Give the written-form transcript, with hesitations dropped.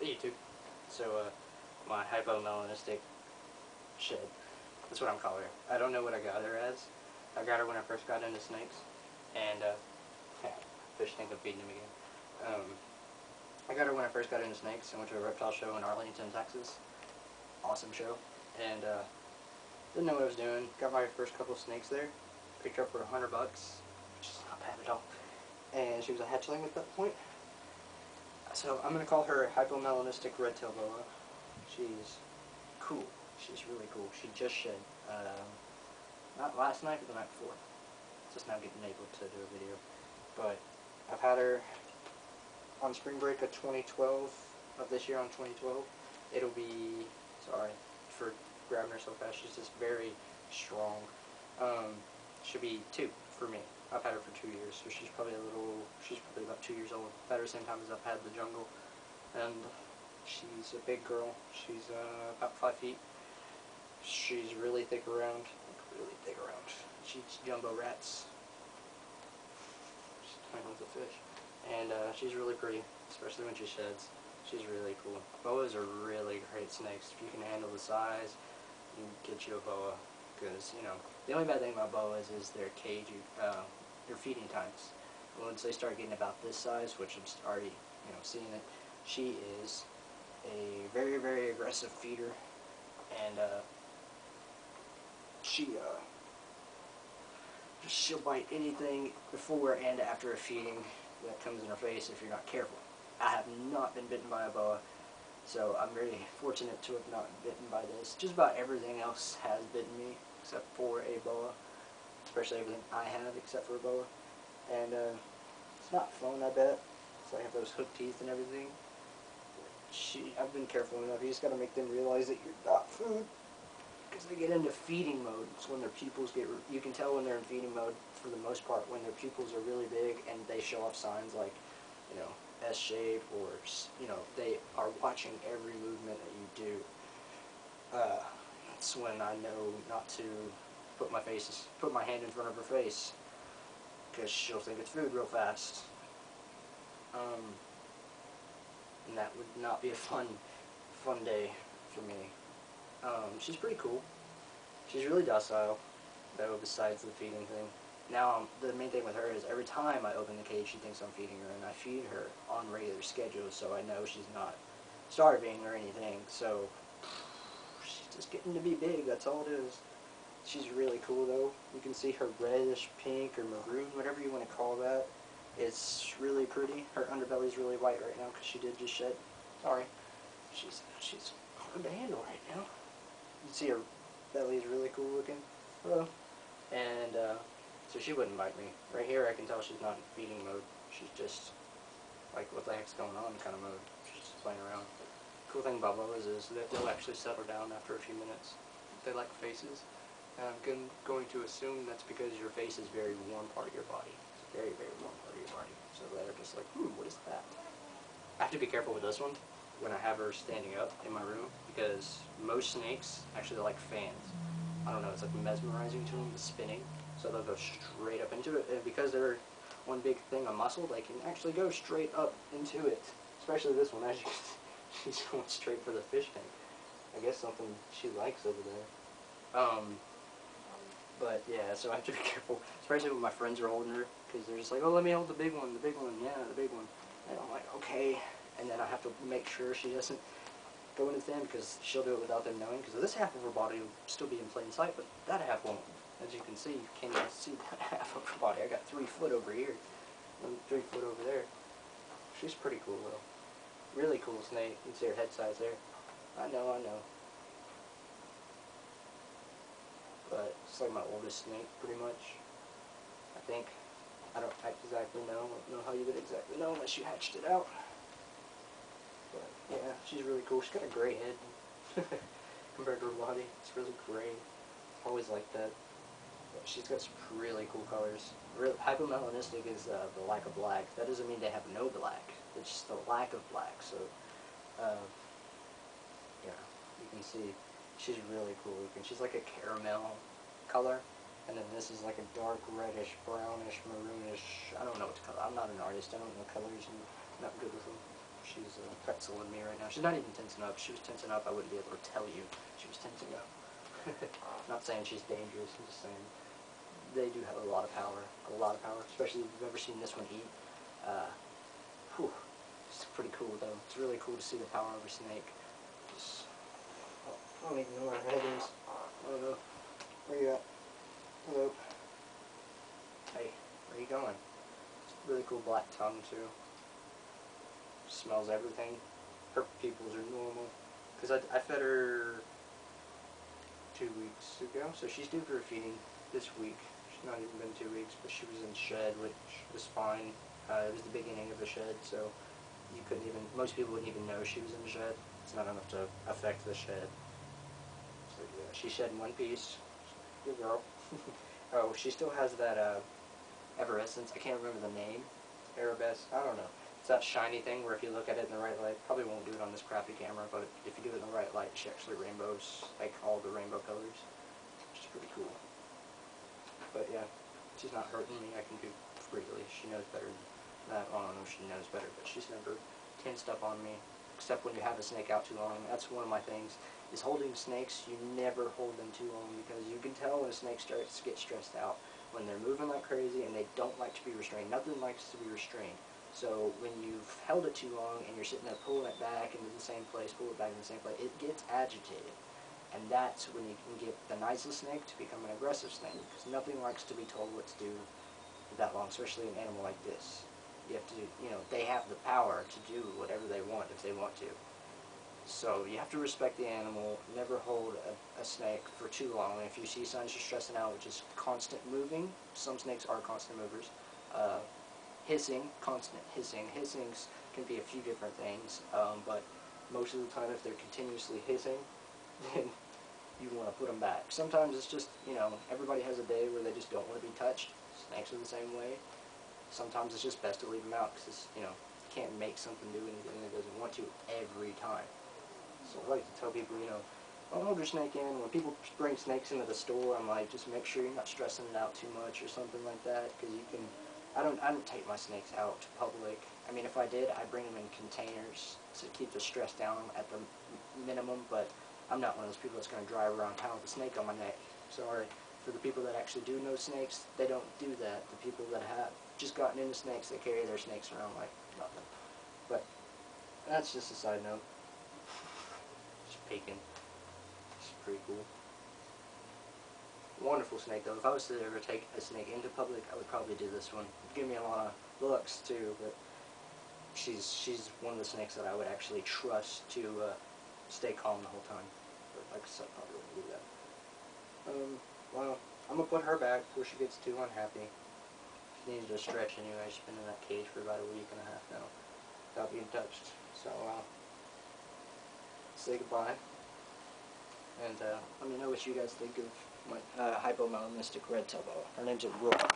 Hey YouTube. So, my hypomelanistic shed. That's what I'm calling her. I don't know what I got her as. I got her when I first got into snakes. And, fish think I'm feeding him again. I got her when I first got into snakes. I went to a reptile show in Arlington, Texas. Awesome show. And, didn't know what I was doing. Got my first couple of snakes there. Picked her up for $100, which is not bad at all. And she was a hatchling at that point. So I'm going to call her hypomelanistic red-tail boa. She's cool. She's really cool. She just shed. Not last night, but the night before. Just now getting able to do a video. But I've had her on spring break of 2012, of this year on 2012. It'll be, sorry for grabbing her so fast, she's just very strong. Should be 2 for me. I've had her for 2 years, so she's probably about 2 years old. I've had her the same time as I've had the jungle, and she's a big girl. She's about 5 feet. She's really thick around, She eats jumbo rats. She's playing with the fish, and she's really pretty, especially when she sheds. She's really cool. Boas are really great snakes. If you can handle the size, you can get you a boa. Because, you know, the only bad thing about boas is their cage, their feeding times. Once they start getting about this size, which I'm already, seeing it, she is a very, very aggressive feeder, and she'll bite anything before and after a feeding that comes in her face if you're not careful. I have not been bitten by a boa, so I'm very fortunate to have not been bitten by this. Just about everything else has bitten me, except for a boa. Especially everything I have, except for a boa. And it's not fun, I bet. So I have those hook teeth and everything. I've been careful enough. You just got to make them realize that you're not food. Because they get into feeding mode. It's when their pupils you can tell when they're in feeding mode, for the most part, when their pupils are really big and they show off signs like, S shape, or, they are watching every movement that you do. That's when I know not to put my hand in front of her face, because she'll think it's food real fast. And that would not be a fun day for me. She's pretty cool. She's really docile, though, besides the feeding thing. Now, the main thing with her is every time I open the cage, she thinks I'm feeding her, and I feed her on regular schedules, so I know she's not starving or anything. So she's just getting to be big, that's all it is. She's really cool, though. You can see her reddish pink or maroon, whatever you want to call that. It's really pretty. Her underbelly's really white right now because she did just shed. Sorry. She's hard to handle right now. You can see her belly is really cool looking. Hello. And so she wouldn't bite me. Right here I can tell she's not in feeding mode. She's just like, what the heck's going on kind of mode. She's just playing around. The cool thing about boas is that they'll actually settle down after a few minutes. They like faces. And I'm going to assume that's because your face is a very warm part of your body. It's a very, very warm part of your body. So they're just like, what is that? I have to be careful with this one when I have her standing up in my room, because most snakes actually like fans. I don't know, it's like mesmerizing to them, the spinning. So they'll go straight up into it. And because they're one big thing of muscle, they can actually go straight up into it. Especially this one, as you can see, she's going straight for the fish tank. I guess something she likes over there. But yeah, so I have to be careful, especially when my friends are holding her, because they're just like, oh, let me hold the big one, yeah, the big one. And I'm like, okay. And then I have to make sure she doesn't go into thin, because she'll do it without them knowing, because this half of her body will still be in plain sight, but that half won't. As you can see, you can't even see that half of her body. I got 3 foot over here, and 3 foot over there. She's pretty cool, though. Really cool snake. You can see her head size there. I know. But it's like my oldest snake, pretty much. I think. I don't exactly know. I don't know how you would exactly know unless you hatched it out. But yeah, she's really cool. She's got a gray head compared to her body. It's really gray. Always like that. But she's got some really cool colors. Hypomelanistic is the lack of black. That doesn't mean they have no black. It's just the lack of black. So, yeah, you can see. She's really cool looking. She's like a caramel color, and then this is like a dark reddish, brownish, maroonish. I don't know what to color. I'm not an artist. I don't know colors. I'm not good with them. She's pretzeling me right now. She's not even tensing up. If she was tensing up, I wouldn't be able to tell you she was tensing up. Not saying she's dangerous, I'm just saying they do have a lot of power, especially if you've ever seen this one eat. Whew, it's pretty cool though. It's really cool to see the power of a snake. Just, I don't even know where her head is. I don't know. Where you at? Hello. Hey, where you going? It's a really cool black tongue too. Smells everything. Her pupils are normal. Because I fed her 2 weeks ago, so she's due for a feeding this week. She's not even been 2 weeks, but she was in shed, which was fine. It was the beginning of the shed, so you couldn't even, most people wouldn't even know she was in the shed. It's not enough to affect the shed. So yeah, she shed in one piece. Good girl. Oh, she still has that Everescence. I can't remember the name. Arabesque. I don't know. It's that shiny thing where if you look at it in the right light, probably won't do it on this crappy camera, but if you do it in the right light, she actually rainbows, like all the rainbow colors, which is pretty cool. But yeah, she's not hurting me. I can do freely. She knows better than that. I don't know if she knows better, but she's never tensed up on me, except when you have a snake out too long. That's one of my things, is holding snakes. You never hold them too long, because you can tell when a snake starts to get stressed out, when they're moving like crazy and they don't like to be restrained. Nothing likes to be restrained. So when you've held it too long and you're sitting there pulling it back into the same place, pull it back in the same place, it gets agitated. And that's when you can get the nicest snake to become an aggressive snake, because nothing likes to be told what to do for that long, especially an animal like this. You have to, they have the power to do whatever they want if they want to. So you have to respect the animal, never hold a snake for too long. If you see signs of stressing out, which is constant moving, some snakes are constant movers, hissing, constant hissing. Hissings can be a few different things, but most of the time if they're continuously hissing, then you want to put them back. Sometimes it's just, everybody has a day where they just don't want to be touched. Snakes are the same way. Sometimes it's just best to leave them out, because, you can't make something do anything it doesn't want to every time. So I like to tell people, don't hold your snake in. When people bring snakes into the store, I'm like, just make sure you're not stressing it out too much or something like that, because you can, I don't take my snakes out to public. I mean, if I did, I'd bring them in containers to keep the stress down at the minimum, but I'm not one of those people that's going to drive around town with a snake on my neck. Sorry. For the people that actually do know snakes, they don't do that. The people that have just gotten into snakes, they carry their snakes around like nothing. But that's just a side note. Just peeking. It's pretty cool. Wonderful snake though. If I was to ever take a snake into public, I would probably do this one. It'd give me a lot of looks too, but she's one of the snakes that I would actually trust to stay calm the whole time. But like I said, I probably wouldn't do that. Well, I'm going to put her back before she gets too unhappy. She needs to stretch anyway. She's been in that cage for about a week and a half now without being touched. So, say goodbye. And let me know what you guys think of my hypo-melanistic red tail boa. Her name's Aurora.